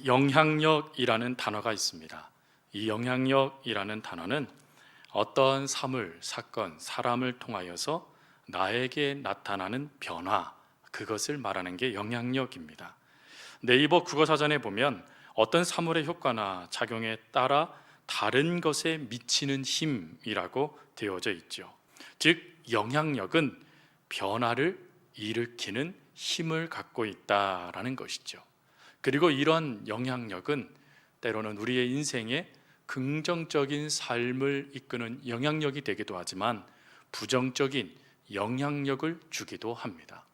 영향력이라는 단어가 있습니다. 이 영향력이라는 단어는 어떤 사물, 사건, 사람을 통하여서 나에게 나타나는 변화, 그것을 말하는 게 영향력입니다. 네이버 국어사전에 보면 어떤 사물의 효과나 작용에 따라 다른 것에 미치는 힘이라고 되어져 있죠. 즉 영향력은 변화를 일으키는 힘을 갖고 있다라는 것이죠. 그리고 이런 영향력은 때로는 우리의 인생에 긍정적인 삶을 이끄는 영향력이 되기도 하지만 부정적인 영향력을 주기도 합니다.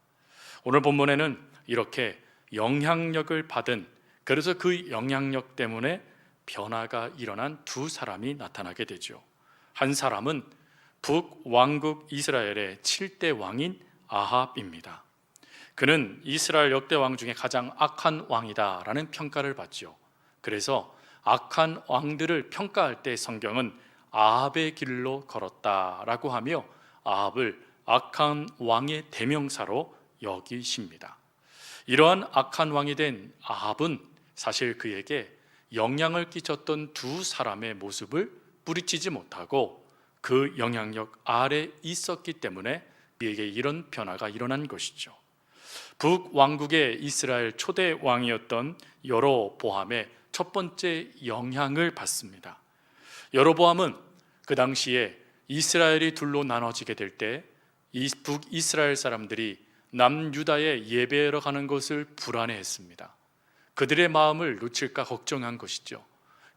오늘 본문에는 이렇게 영향력을 받은, 그래서 그 영향력 때문에 변화가 일어난 두 사람이 나타나게 되죠. 한 사람은 북왕국 이스라엘의 7대 왕인 아합입니다. 그는 이스라엘 역대 왕 중에 가장 악한 왕이다라는 평가를 받죠. 그래서 악한 왕들을 평가할 때 성경은 아합의 길로 걸었다라고 하며 아합을 악한 왕의 대명사로 여기십니다. 이러한 악한 왕이 된 아합은 사실 그에게 영향을 끼쳤던 두 사람의 모습을 뿌리치지 못하고 그 영향력 아래 있었기 때문에 그에게 이런 변화가 일어난 것이죠. 북왕국의 이스라엘 초대 왕이었던 여로보암의 첫 번째 영향을 받습니다. 여로보암은 그 당시에 이스라엘이 둘로 나눠지게 될 때 북이스라엘 사람들이 남유다에 예배하러 가는 것을 불안해했습니다. 그들의 마음을 놓칠까 걱정한 것이죠.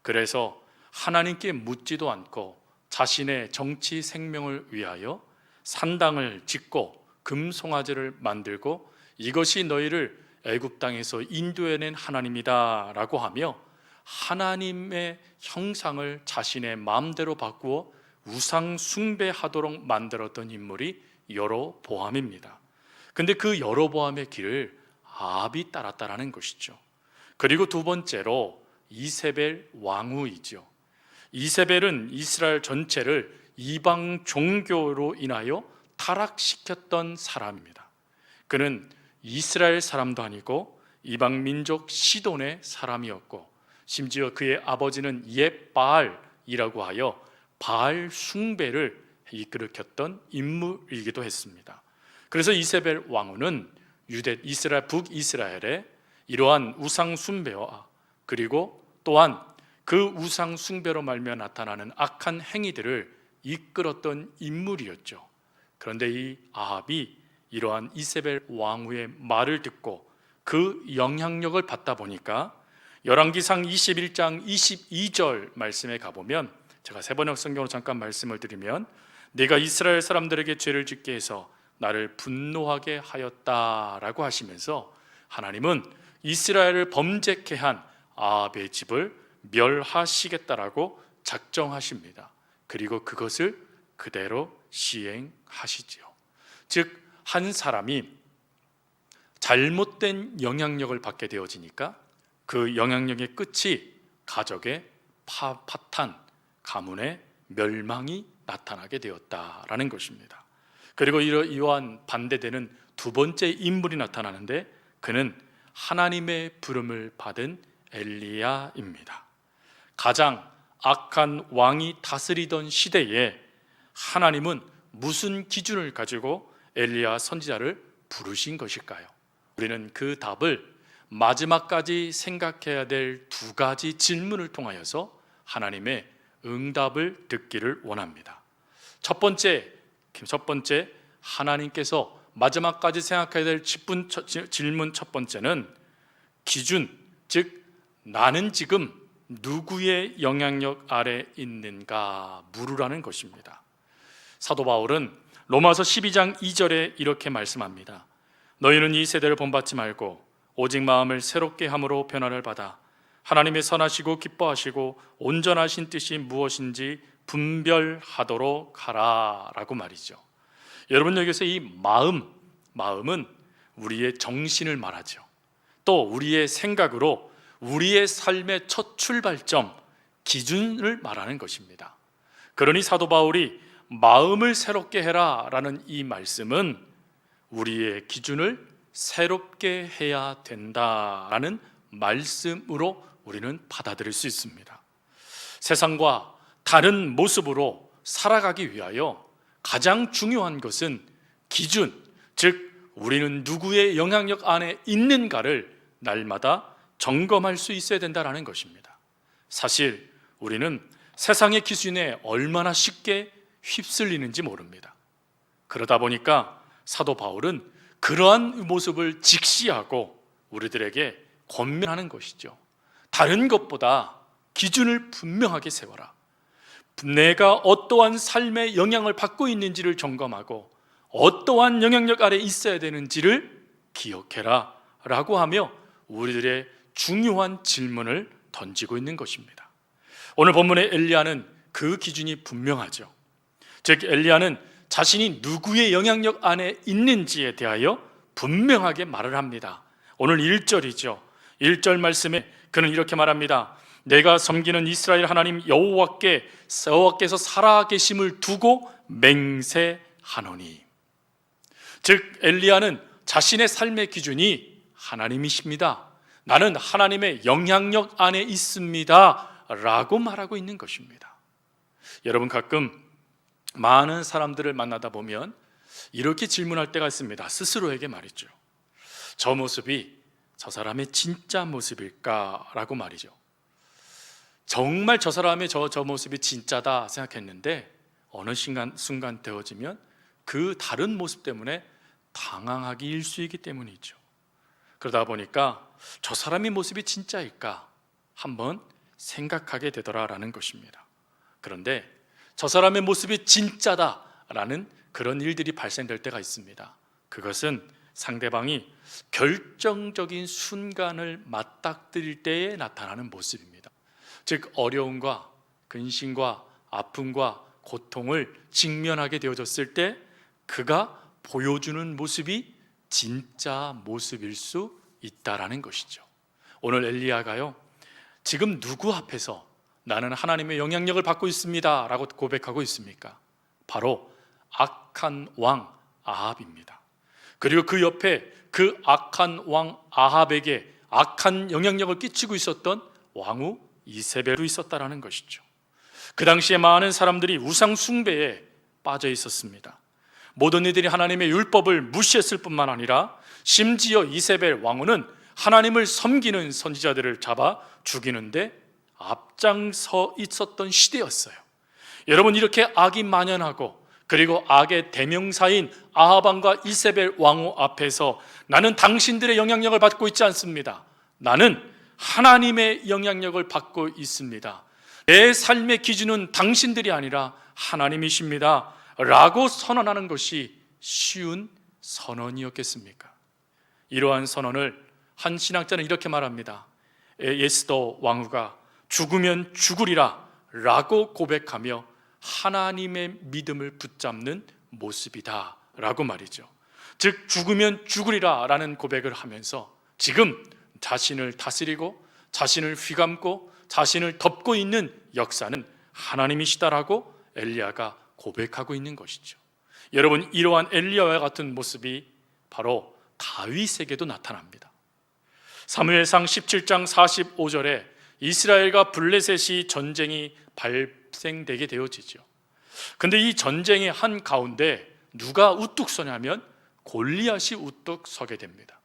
그래서 하나님께 묻지도 않고 자신의 정치 생명을 위하여 산당을 짓고 금송아지를 만들고 이것이 너희를 애굽 땅에서 인도해낸 하나님이다 라고 하며 하나님의 형상을 자신의 마음대로 바꾸어 우상 숭배하도록 만들었던 인물이 여로보암입니다. 근데 그 여로보암의 길을 아합이 따랐다라는 것이죠. 그리고 두 번째로 이세벨 왕후이죠. 이세벨은 이스라엘 전체를 이방 종교로 인하여 타락시켰던 사람입니다. 그는 이스라엘 사람도 아니고 이방 민족 시돈의 사람이었고 심지어 그의 아버지는 옛바알이라고 하여 바알 숭배를 일으켰던 인물이기도 했습니다. 그래서 이세벨 왕후는 북이스라엘의 이러한 우상 숭배와 그리고 또한 그 우상 숭배로 말미암아 나타나는 악한 행위들을 이끌었던 인물이었죠. 그런데 이 아합이 이러한 이세벨 왕후의 말을 듣고 그 영향력을 받다 보니까 열왕기상 21장 22절 말씀에 가보면, 제가 세번역 성경으로 잠깐 말씀을 드리면, 네가 이스라엘 사람들에게 죄를 짓게 해서 나를 분노하게 하였다라고 하시면서 하나님은 이스라엘을 범죄케 한 아합의 집을 멸하시겠다라고 작정하십니다. 그리고 그것을 그대로 시행하시지요. 즉 한 사람이 잘못된 영향력을 받게 되어지니까 그 영향력의 끝이 가족의 파탄, 가문의 멸망이 나타나게 되었다라는 것입니다. 그리고 이러한 반대되는 두 번째 인물이 나타나는데 그는 하나님의 부름을 받은 엘리야입니다. 가장 악한 왕이 다스리던 시대에 하나님은 무슨 기준을 가지고 엘리야 선지자를 부르신 것일까요? 우리는 그 답을 마지막까지 생각해야 될 두 가지 질문을 통하여서 하나님의 응답을 듣기를 원합니다. 첫 번째 하나님께서 마지막까지 생각해야 될 질문 첫 번째는 기준, 즉 나는 지금 누구의 영향력 아래 있는가 물으라는 것입니다. 사도 바울은 로마서 12장 2절에 이렇게 말씀합니다. 너희는 이 세대를 본받지 말고 오직 마음을 새롭게 함으로 변화를 받아 하나님의 선하시고 기뻐하시고 온전하신 뜻이 무엇인지 분별하도록 하라 라고 말이죠. 여러분, 여기서 이 마음은 우리의 정신을 말하죠. 또 우리의 생각으로 우리의 삶의 첫 출발점, 기준을 말하는 것입니다. 그러니 사도 바울이 마음을 새롭게 해라 라는 이 말씀은 우리의 기준을 새롭게 해야 된다라는 말씀으로 우리는 받아들일 수 있습니다. 세상과 다른 모습으로 살아가기 위하여 가장 중요한 것은 기준, 즉 우리는 누구의 영향력 안에 있는가를 날마다 점검할 수 있어야 된다는 것입니다. 사실 우리는 세상의 기준에 얼마나 쉽게 휩쓸리는지 모릅니다. 그러다 보니까 사도 바울은 그러한 모습을 직시하고 우리들에게 권면하는 것이죠. 다른 것보다 기준을 분명하게 세워라. 내가 어떠한 삶의 영향을 받고 있는지를 점검하고 어떠한 영향력 아래 있어야 되는지를 기억해라 라고 하며 우리들의 중요한 질문을 던지고 있는 것입니다. 오늘 본문의 엘리야는 그 기준이 분명하죠. 즉 엘리야는 자신이 누구의 영향력 안에 있는지에 대하여 분명하게 말을 합니다. 오늘 1절이죠. 1절 말씀에 그는 이렇게 말합니다. 내가 섬기는 이스라엘 하나님 여호와께서 살아계심을 두고 맹세하노니. 즉 엘리야는 자신의 삶의 기준이 하나님이십니다. 나는 하나님의 영향력 안에 있습니다 라고 말하고 있는 것입니다. 여러분, 가끔 많은 사람들을 만나다 보면 이렇게 질문할 때가 있습니다. 스스로에게 말이죠. 저 모습이 저 사람의 진짜 모습일까? 라고 말이죠. 정말 저 사람의 저 모습이 진짜다 생각했는데 어느 순간 되어지면 그 다른 모습 때문에 당황하기 일쑤이기 때문이죠. 그러다 보니까 저 사람의 모습이 진짜일까? 한번 생각하게 되더라라는 것입니다. 그런데 저 사람의 모습이 진짜다라는 그런 일들이 발생될 때가 있습니다. 그것은 상대방이 결정적인 순간을 맞닥뜨릴 때에 나타나는 모습입니다. 즉 어려움과 근심과 아픔과 고통을 직면하게 되어졌을 때 그가 보여주는 모습이 진짜 모습일 수 있다라는 것이죠. 오늘 엘리야가요, 지금 누구 앞에서 나는 하나님의 영향력을 받고 있습니다 라고 고백하고 있습니까? 바로 악한 왕 아합입니다. 그리고 그 옆에 그 악한 왕 아합에게 악한 영향력을 끼치고 있었던 왕후 이세벨도 있었다라는 것이죠. 그 당시에 많은 사람들이 우상 숭배에 빠져 있었습니다. 모든 이들이 하나님의 율법을 무시했을 뿐만 아니라 심지어 이세벨 왕후는 하나님을 섬기는 선지자들을 잡아 죽이는데 앞장서 있었던 시대였어요. 여러분, 이렇게 악이 만연하고 그리고 악의 대명사인 아합 왕과 이세벨 왕후 앞에서 나는 당신들의 영향력을 받고 있지 않습니다. 나는 하나님의 영향력을 받고 있습니다. 내 삶의 기준은 당신들이 아니라 하나님이십니다 라고 선언하는 것이 쉬운 선언이었겠습니까? 이러한 선언을 한 신학자는 이렇게 말합니다. 에스더 왕후가 죽으면 죽으리라 라고 고백하며 하나님의 믿음을 붙잡는 모습이다 라고 말이죠. 즉 죽으면 죽으리라 라는 고백을 하면서 지금 자신을 다스리고 자신을 휘감고 자신을 덮고 있는 역사는 하나님이시다라고 엘리야가 고백하고 있는 것이죠. 여러분, 이러한 엘리야와 같은 모습이 바로 다윗에게도 나타납니다. 사무엘상 17장 45절에 이스라엘과 블레셋이 전쟁이 발생되게 되어지죠. 근데 이 전쟁의 한 가운데 누가 우뚝 서냐면 골리앗이 우뚝 서게 됩니다.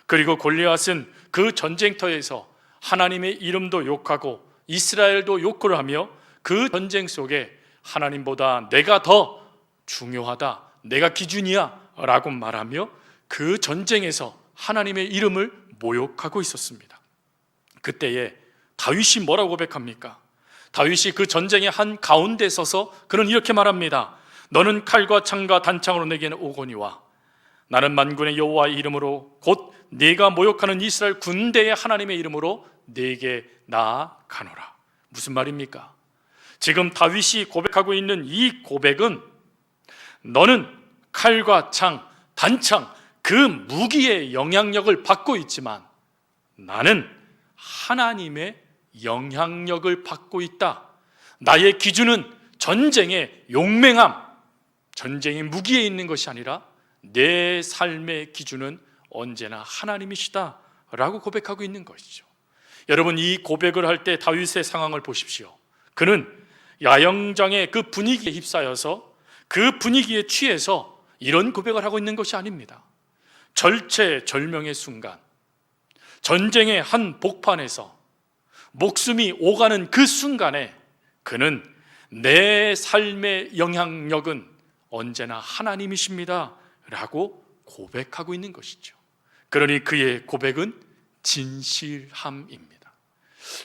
그리고 골리앗은 그 전쟁터에서 하나님의 이름도 욕하고 이스라엘도 욕을 하며 그 전쟁 속에 하나님보다 내가 더 중요하다, 내가 기준이야 라고 말하며 그 전쟁에서 하나님의 이름을 모욕하고 있었습니다. 그때에 다윗이 뭐라고 고백합니까? 다윗이 그 전쟁의 한 가운데 서서 그는 이렇게 말합니다. 너는 칼과 창과 단창으로 내게는 오거니와 나는 만군의 여호와의 이름으로 곧 네가 모욕하는 이스라엘 군대의 하나님의 이름으로 네게 나아가노라. 무슨 말입니까? 지금 다윗이 고백하고 있는 이 고백은 너는 칼과 창, 단창, 그 무기의 영향력을 받고 있지만 나는 하나님의 영향력을 받고 있다. 나의 기준은 전쟁의 용맹함, 전쟁의 무기에 있는 것이 아니라 내 삶의 기준은 언제나 하나님이시다 라고 고백하고 있는 것이죠. 여러분, 이 고백을 할 때 다윗의 상황을 보십시오. 그는 야영장의 그 분위기에 휩싸여서 그 분위기에 취해서 이런 고백을 하고 있는 것이 아닙니다. 절체절명의 순간, 전쟁의 한 복판에서 목숨이 오가는 그 순간에 그는 내 삶의 영향력은 언제나 하나님이십니다 라고 고백하고 있는 것이죠. 그러니 그의 고백은 진실함입니다.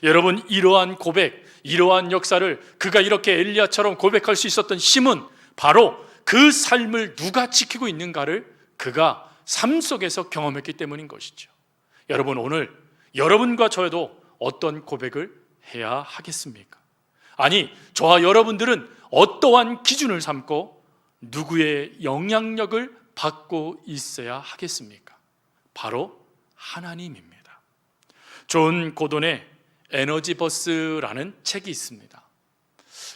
여러분, 이러한 고백, 이러한 역사를 그가 이렇게 엘리야처럼 고백할 수 있었던 힘은 바로 그 삶을 누가 지키고 있는가를 그가 삶 속에서 경험했기 때문인 것이죠. 여러분, 오늘 여러분과 저도 어떤 고백을 해야 하겠습니까? 아니, 저와 여러분들은 어떠한 기준을 삼고 누구의 영향력을 받고 있어야 하겠습니까? 바로 하나님입니다. 존 고돈의 에너지 버스라는 책이 있습니다.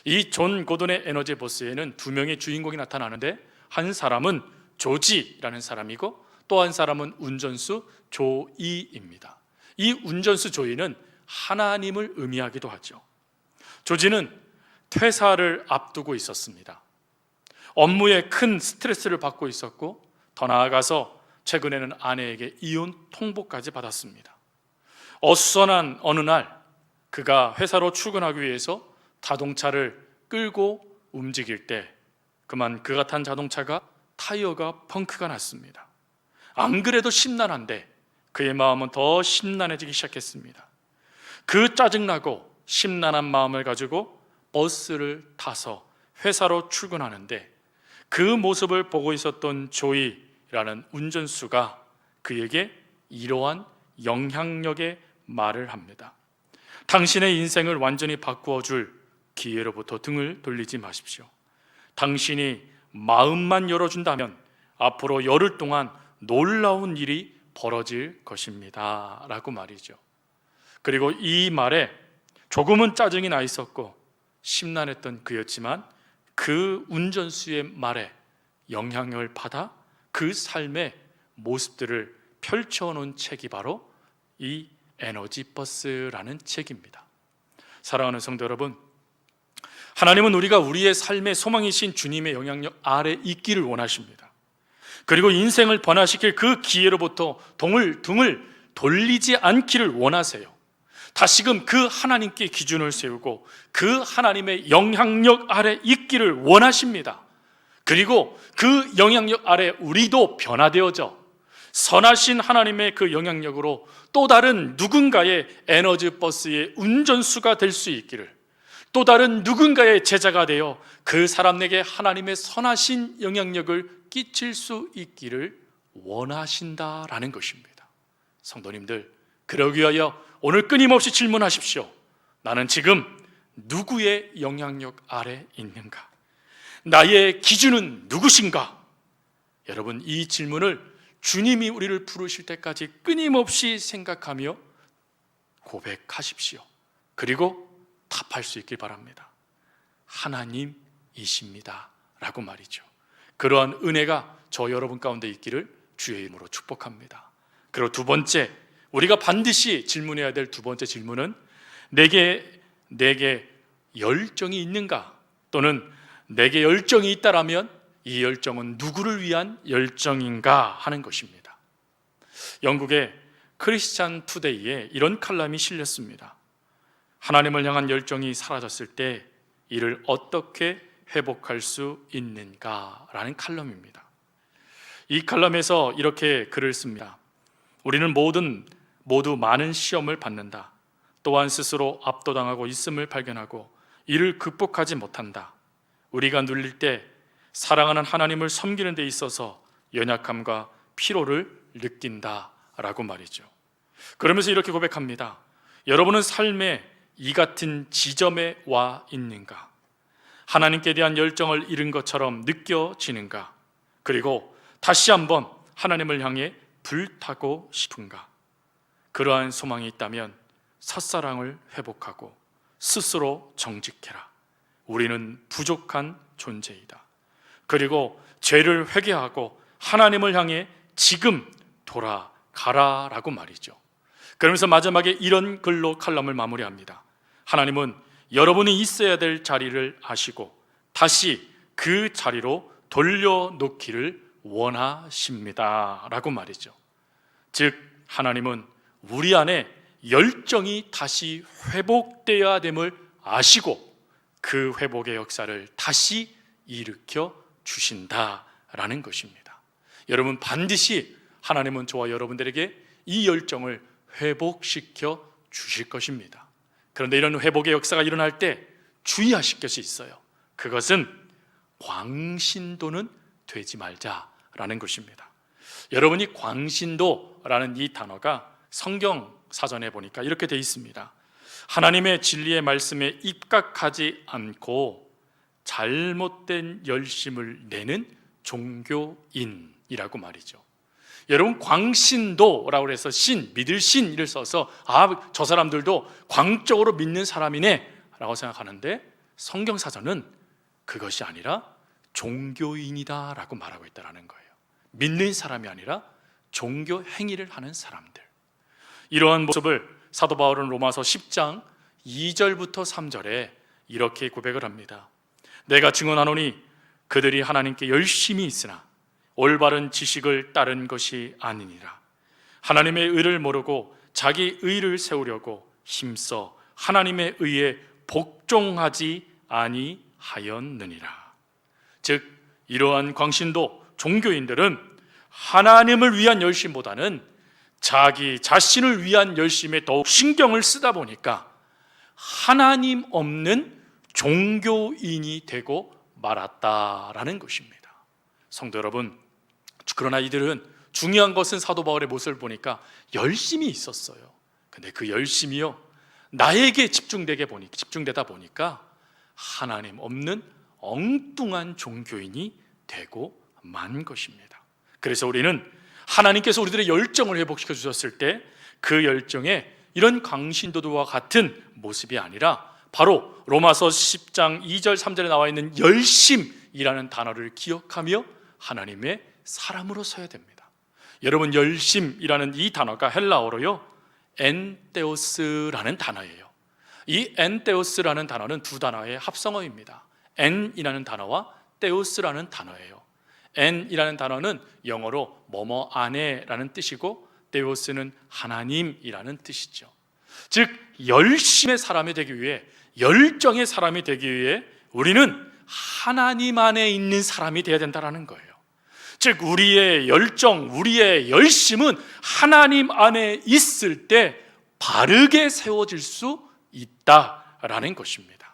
이 존 고돈의 에너지 버스에는 두 명의 주인공이 나타나는데, 한 사람은 조지라는 사람이고 또 한 사람은 운전수 조이입니다. 이 운전수 조이는 하나님을 의미하기도 하죠. 조지는 퇴사를 앞두고 있었습니다. 업무에 큰 스트레스를 받고 있었고, 더 나아가서 최근에는 아내에게 이혼 통보까지 받았습니다. 어수선한 어느 날 그가 회사로 출근하기 위해서 자동차를 끌고 움직일 때 그만 그가 탄 자동차가 타이어가 펑크가 났습니다. 안 그래도 심란한데 그의 마음은 더 심란해지기 시작했습니다. 그 짜증나고 심란한 마음을 가지고 버스를 타서 회사로 출근하는데, 그 모습을 보고 있었던 조이라는 운전수가 그에게 이러한 영향력의 말을 합니다. 당신의 인생을 완전히 바꾸어 줄 기회로부터 등을 돌리지 마십시오. 당신이 마음만 열어준다면 앞으로 열흘 동안 놀라운 일이 벌어질 것입니다 라고 말이죠. 그리고 이 말에 조금은 짜증이 나 있었고 심란했던 그였지만, 그 운전수의 말에 영향을 받아 그 삶의 모습들을 펼쳐놓은 책이 바로 이 에너지 버스라는 책입니다. 사랑하는 성도 여러분, 하나님은 우리가 우리의 삶의 소망이신 주님의 영향력 아래 있기를 원하십니다. 그리고 인생을 변화시킬 그 기회로부터 등을 돌리지 않기를 원하세요. 다시금 그 하나님께 기준을 세우고 그 하나님의 영향력 아래 있기를 원하십니다. 그리고 그 영향력 아래 우리도 변화되어져 선하신 하나님의 그 영향력으로 또 다른 누군가의 에너지 버스의 운전수가 될 수 있기를, 또 다른 누군가의 제자가 되어 그 사람에게 하나님의 선하신 영향력을 끼칠 수 있기를 원하신다라는 것입니다. 성도님들, 그러기 위하여 오늘 끊임없이 질문하십시오. 나는 지금 누구의 영향력 아래 있는가? 나의 기준은 누구신가? 여러분, 이 질문을 주님이 우리를 부르실 때까지 끊임없이 생각하며 고백하십시오. 그리고 답할 수 있길 바랍니다. 하나님이십니다 라고 말이죠. 그러한 은혜가 저 여러분 가운데 있기를 주의 이름으로 축복합니다. 그리고 두 번째, 우리가 반드시 질문해야 될 두 번째 질문은 내게 열정이 있는가? 또는 내게 열정이 있다라면 이 열정은 누구를 위한 열정인가 하는 것입니다. 영국의 크리스찬 투데이에 이런 칼럼이 실렸습니다. 하나님을 향한 열정이 사라졌을 때 이를 어떻게 회복할 수 있는가라는 칼럼입니다. 이 칼럼에서 이렇게 글을 씁니다. 우리는 모두 많은 시험을 받는다. 또한 스스로 압도당하고 있음을 발견하고 이를 극복하지 못한다. 우리가 눌릴 때 사랑하는 하나님을 섬기는 데 있어서 연약함과 피로를 느낀다라고 말이죠. 그러면서 이렇게 고백합니다. 여러분은 삶의 이 같은 지점에 와 있는가? 하나님께 대한 열정을 잃은 것처럼 느껴지는가? 그리고 다시 한번 하나님을 향해 불타고 싶은가? 그러한 소망이 있다면 첫사랑을 회복하고 스스로 정직해라. 우리는 부족한 존재이다. 그리고 죄를 회개하고 하나님을 향해 지금 돌아가라라고 말이죠. 그러면서 마지막에 이런 글로 칼럼을 마무리합니다. 하나님은 여러분이 있어야 될 자리를 아시고 다시 그 자리로 돌려놓기를 원하십니다 라고 말이죠. 즉 하나님은 우리 안에 열정이 다시 회복되어야 됨을 아시고 그 회복의 역사를 다시 일으켜 주신다라는 것입니다. 여러분, 반드시 하나님은 저와 여러분들에게 이 열정을 회복시켜 주실 것입니다. 그런데 이런 회복의 역사가 일어날 때 주의하실 것이 있어요. 그것은 광신도는 되지 말자라는 것입니다. 여러분이 광신도라는 이 단어가 성경 사전에 보니까 이렇게 되어 있습니다. 하나님의 진리의 말씀에 입각하지 않고 잘못된 열심을 내는 종교인이라고 말이죠. 여러분, 광신도라고 해서 신, 믿을 신을 써서 저 사람들도 광적으로 믿는 사람이네 라고 생각하는데, 성경 사전은 그것이 아니라 종교인이다 라고 말하고 있다는 거예요. 믿는 사람이 아니라 종교 행위를 하는 사람들. 이러한 모습을 사도 바울은 로마서 10장 2절부터 3절에 이렇게 고백을 합니다. 내가 증언하노니 그들이 하나님께 열심히 있으나 올바른 지식을 따른 것이 아니니라. 하나님의 의를 모르고 자기 의를 세우려고 힘써 하나님의 의에 복종하지 아니하였느니라. 즉 이러한 광신도 종교인들은 하나님을 위한 열심보다는 자기 자신을 위한 열심에 더욱 신경을 쓰다 보니까 하나님 없는 종교인이 되고 말았다라는 것입니다. 성도 여러분, 그러나 이들은 중요한 것은 사도 바울의 모습을 보니까 열심이 있었어요. 근데 그 열심이요, 나에게 집중되다 보니까 하나님 없는 엉뚱한 종교인이 되고 만 것입니다. 그래서 우리는 하나님께서 우리들의 열정을 회복시켜 주셨을 때 그 열정에 이런 광신도들과 같은 모습이 아니라 바로 로마서 10장 2절 3절에 나와 있는 열심이라는 단어를 기억하며 하나님의 사람으로 서야 됩니다. 여러분, 열심이라는 이 단어가 헬라어로요 엔테오스라는 단어예요. 이 엔테오스라는 단어는 두 단어의 합성어입니다. 엔이라는 단어와 테오스라는 단어예요. 엔이라는 단어는 영어로 뭐뭐 안에라는 뜻이고 테오스는 하나님이라는 뜻이죠. 즉 열심의 사람이 되기 위해, 열정의 사람이 되기 위해 우리는 하나님 안에 있는 사람이 되어야 된다는 거예요. 즉 우리의 열정, 우리의 열심은 하나님 안에 있을 때 바르게 세워질 수 있다라는 것입니다.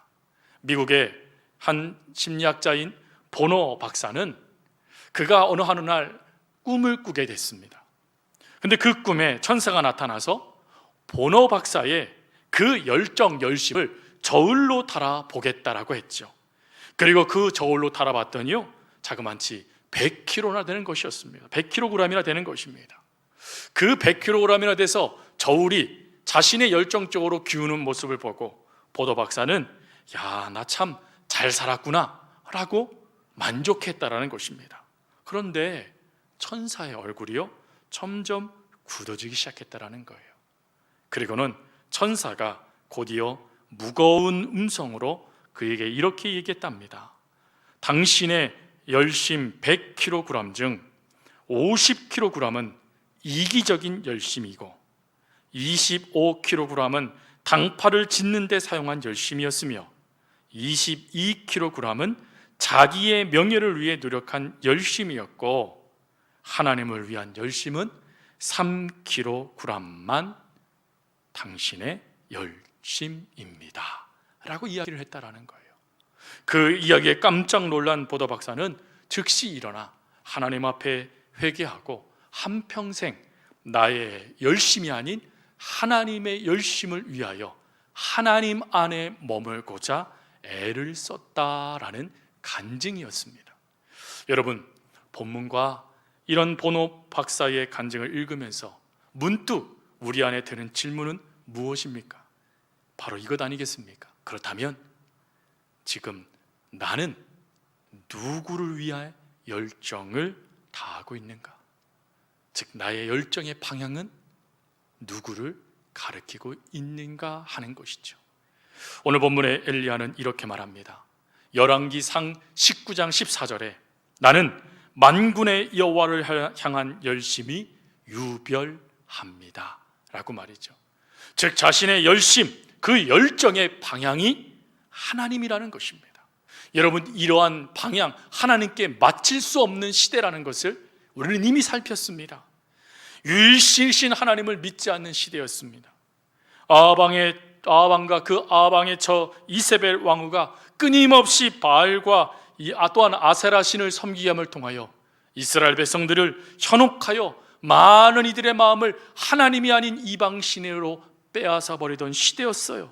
미국의 한 심리학자인 보노 박사는 그가 어느 날 꿈을 꾸게 됐습니다. 근데 그 꿈에 천사가 나타나서 보노 박사의 그 열정, 열심을 저울로 달아 보겠다라고 했죠. 그리고 그 저울로 달아봤더니요 자그만치 100kg나 되는 것이었습니다. 100kg이나 되는 것입니다. 그 100kg이나 돼서 저울이 자신의 열정적으로 기우는 모습을 보고 보노 박사는 야, 나 참 잘 살았구나 라고 만족했다라는 것입니다. 그런데 천사의 얼굴이요 점점 굳어지기 시작했다라는 거예요. 그리고는 천사가 곧이어 무거운 음성으로 그에게 이렇게 얘기했답니다. 당신의 열심 100kg 중 50kg은 이기적인 열심이고 25kg은 당파를 짓는 데 사용한 열심이었으며 22kg은 자기의 명예를 위해 노력한 열심이었고 하나님을 위한 열심은 3kg만 당신의 열심입니다 라고 이야기를 했다라는 거예요. 그 이야기에 깜짝 놀란 보도 박사는 즉시 일어나 하나님 앞에 회개하고 한평생 나의 열심이 아닌 하나님의 열심을 위하여 하나님 안에 머물고자 애를 썼다라는 간증이었습니다. 여러분, 본문과 이런 보노 박사의 간증을 읽으면서 문득 우리 안에 드는 질문은 무엇입니까? 바로 이것 아니겠습니까? 그렇다면 지금 나는 누구를 위하여 열정을 다하고 있는가? 즉 나의 열정의 방향은 누구를 가르치고 있는가 하는 것이죠. 오늘 본문의 엘리야는 이렇게 말합니다. 열왕기상 19장 14절에 나는 만군의 여호와를 향한 열심이 유별합니다 라고 말이죠. 즉 자신의 열심, 그 열정의 방향이 하나님이라는 것입니다. 여러분, 이러한 방향, 하나님께 맞출 수 없는 시대라는 것을 우리는 이미 살폈습니다. 유일신 하나님을 믿지 않는 시대였습니다. 아방과 그 아방의 저 이세벨 왕후가 끊임없이 바알과 또한 아세라 신을 섬기게 함을 통하여 이스라엘 백성들을 현혹하여 많은 이들의 마음을 하나님이 아닌 이방 신으로 빼앗아 버리던 시대였어요.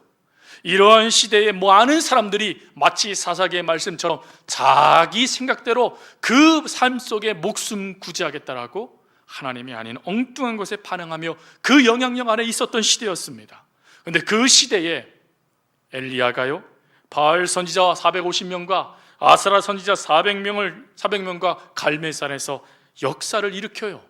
이러한 시대에 많은 사람들이 마치 사사기의 말씀처럼 자기 생각대로 그 삶 속에 목숨 구제하겠다라고 하나님이 아닌 엉뚱한 것에 반응하며 그 영향력 안에 있었던 시대였습니다. 그런데 그 시대에 엘리야가요, 바알 선지자 450명과 아스라 선지자 400명과 갈멜산에서 역사를 일으켜요.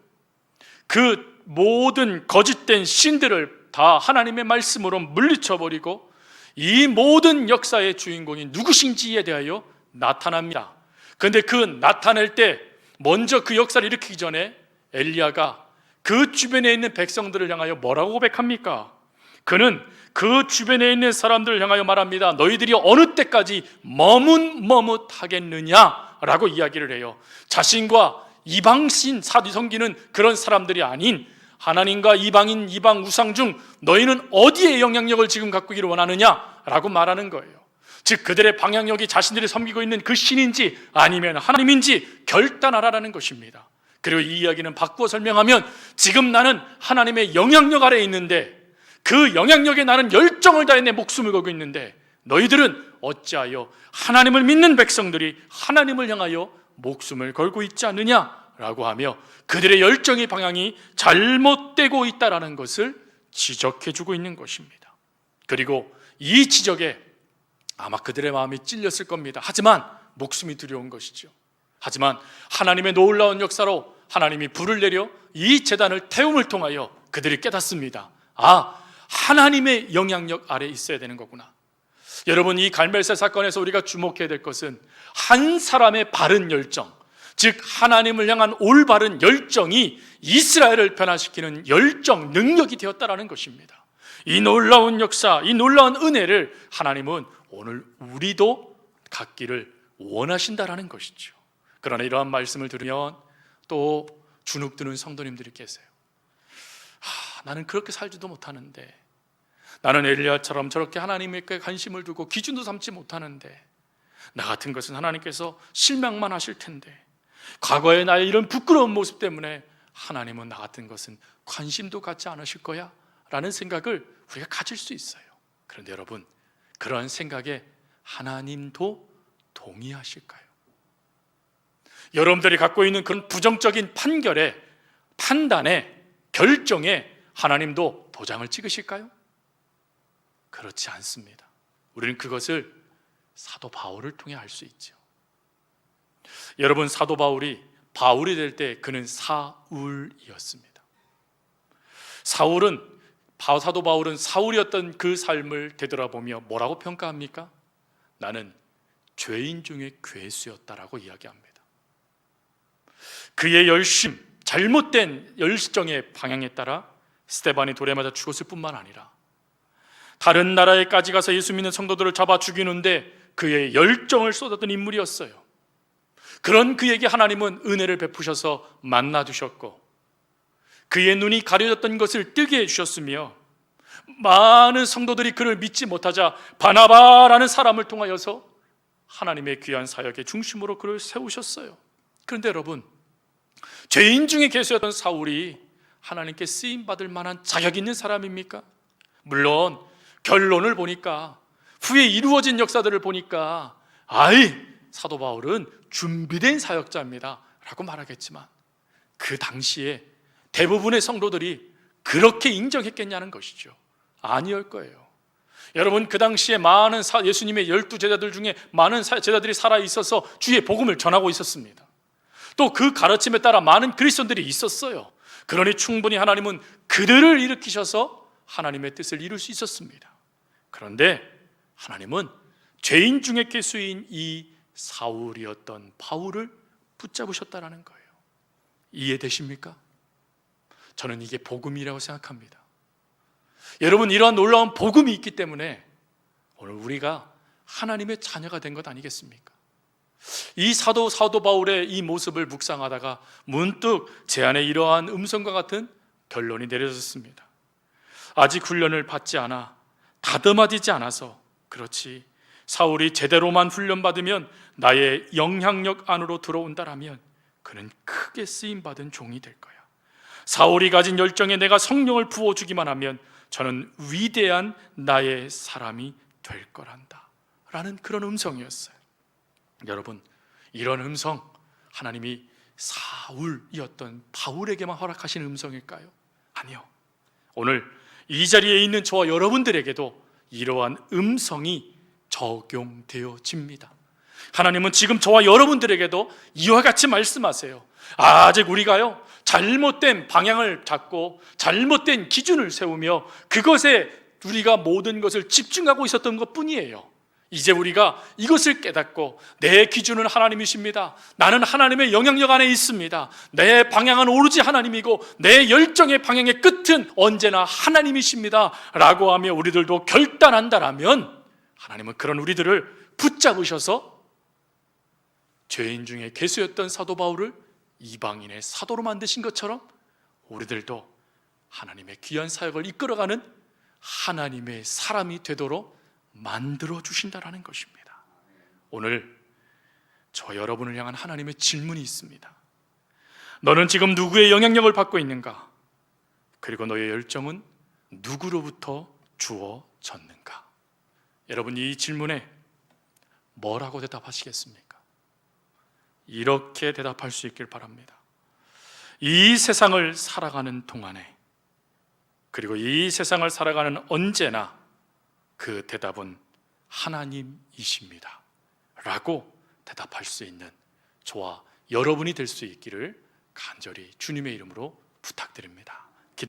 그 모든 거짓된 신들을 다 하나님의 말씀으로 물리쳐버리고 이 모든 역사의 주인공이 누구신지에 대하여 나타납니다. 그런데 그 나타낼 때 먼저 그 역사를 일으키기 전에 엘리야가 그 주변에 있는 백성들을 향하여 뭐라고 고백합니까? 그는 그 주변에 있는 사람들을 향하여 말합니다. 너희들이 어느 때까지 머뭇머뭇하겠느냐라고 이야기를 해요. 자신과 이방신 사디 섬기는 그런 사람들이 아닌 하나님과 이방인, 이방 우상 중 너희는 어디에 영향력을 지금 갖고 있기를 원하느냐라고 말하는 거예요. 즉 그들의 방향력이 자신들이 섬기고 있는 그 신인지 아니면 하나님인지 결단하라는 것입니다. 그리고 이 이야기는 바꾸어 설명하면 지금 나는 하나님의 영향력 아래에 있는데 그 영향력에 나는 열정을 다해 내 목숨을 걸고 있는데 너희들은 어찌하여 하나님을 믿는 백성들이 하나님을 향하여 목숨을 걸고 있지 않느냐라고 하며 그들의 열정의 방향이 잘못되고 있다는 것을 지적해주고 있는 것입니다. 그리고 이 지적에 아마 그들의 마음이 찔렸을 겁니다. 하지만 목숨이 두려운 것이죠. 하지만 하나님의 놀라운 역사로 하나님이 불을 내려 이 제단을 태움을 통하여 그들이 깨닫습니다. 하나님의 영향력 아래에 있어야 되는 거구나. 여러분, 이 갈멜살 사건에서 우리가 주목해야 될 것은 한 사람의 바른 열정, 즉 하나님을 향한 올바른 열정이 이스라엘을 변화시키는 열정, 능력이 되었다라는 것입니다. 이 놀라운 역사, 이 놀라운 은혜를 하나님은 오늘 우리도 갖기를 원하신다라는 것이죠. 그러나 이러한 말씀을 들으면 또 주눅드는 성도님들이 계세요. 나는 그렇게 살지도 못하는데, 나는 엘리야처럼 저렇게 하나님께 관심을 두고 기준도 삼지 못하는데, 나 같은 것은 하나님께서 실망만 하실 텐데, 과거의 나의 이런 부끄러운 모습 때문에 하나님은 나 같은 것은 관심도 갖지 않으실 거야 라는 생각을 우리가 가질 수 있어요. 그런데 여러분, 그러한 생각에 하나님도 동의하실까요? 여러분들이 갖고 있는 그런 부정적인 판단에, 결정에 하나님도 도장을 찍으실까요? 그렇지 않습니다. 우리는 그것을 사도 바울을 통해 알 수 있죠. 여러분, 사도 바울이 될 때 그는 사울이었습니다. 사도 바울은 사울이었던 그 삶을 되돌아보며 뭐라고 평가합니까? 나는 죄인 중에 괴수였다라고 이야기합니다. 그의 열심, 잘못된 열정의 방향에 따라 스데반이 돌에 맞아 죽었을 뿐만 아니라 다른 나라에까지 가서 예수 믿는 성도들을 잡아 죽이는데 그의 열정을 쏟았던 인물이었어요. 그런 그에게 하나님은 은혜를 베푸셔서 만나주셨고 그의 눈이 가려졌던 것을 뜨게 해주셨으며 많은 성도들이 그를 믿지 못하자 바나바라는 사람을 통하여서 하나님의 귀한 사역의 중심으로 그를 세우셨어요. 그런데 여러분, 죄인 중에 괴수였던 사울이 하나님께 쓰임받을 만한 자격 있는 사람입니까? 물론 결론을 보니까, 후에 이루어진 역사들을 보니까 사도 바울은 준비된 사역자입니다 라고 말하겠지만 그 당시에 대부분의 성도들이 그렇게 인정했겠냐는 것이죠. 아니었을 거예요. 여러분, 그 당시에 많은 예수님의 12제자들 중에 많은 제자들이 살아있어서 주의 복음을 전하고 있었습니다. 또 그 가르침에 따라 많은 그리스도인들이 있었어요. 그러니 충분히 하나님은 그들을 일으키셔서 하나님의 뜻을 이룰 수 있었습니다. 그런데 하나님은 죄인 중에 괴수인 이 사울이었던 바울을 붙잡으셨다라는 거예요. 이해되십니까? 저는 이게 복음이라고 생각합니다. 여러분, 이러한 놀라운 복음이 있기 때문에 오늘 우리가 하나님의 자녀가 된 것 아니겠습니까? 이 사도 바울의 이 모습을 묵상하다가 문득 제 안에 이러한 음성과 같은 결론이 내려졌습니다. 아직 훈련을 받지 않아, 다듬어지지 않아서 그렇지, 사울이 제대로만 훈련받으면 나의 영향력 안으로 들어온다라면 그는 크게 쓰임받은 종이 될 거야. 사울이 가진 열정에 내가 성령을 부어주기만 하면 저는 위대한 나의 사람이 될 거란다 라는 그런 음성이었어요. 여러분, 이런 음성, 하나님이 사울이었던 바울에게만 허락하신 음성일까요? 아니요. 오늘 이 자리에 있는 저와 여러분들에게도 이러한 음성이 적용되어집니다. 하나님은 지금 저와 여러분들에게도 이와 같이 말씀하세요. 아직 우리가요, 잘못된 방향을 잡고 잘못된 기준을 세우며 그것에 우리가 모든 것을 집중하고 있었던 것 뿐이에요. 이제 우리가 이것을 깨닫고 내 기준은 하나님이십니다. 나는 하나님의 영향력 안에 있습니다. 내 방향은 오로지 하나님이고 내 열정의 방향의 끝은 언제나 하나님이십니다 라고 하며 우리들도 결단한다라면 하나님은 그런 우리들을 붙잡으셔서 죄인 중에 괴수였던 사도 바울을 이방인의 사도로 만드신 것처럼 우리들도 하나님의 귀한 사역을 이끌어가는 하나님의 사람이 되도록 만들어 주신다라는 것입니다. 오늘 저 여러분을 향한 하나님의 질문이 있습니다. 너는 지금 누구의 영향력을 받고 있는가? 그리고 너의 열정은 누구로부터 주어졌는가? 여러분, 이 질문에 뭐라고 대답하시겠습니까? 이렇게 대답할 수 있길 바랍니다. 이 세상을 살아가는 동안에, 그리고 이 세상을 살아가는 언제나 그 대답은 하나님이십니다 라고 대답할 수 있는 저와 여러분이 될 수 있기를 간절히 주님의 이름으로 부탁드립니다.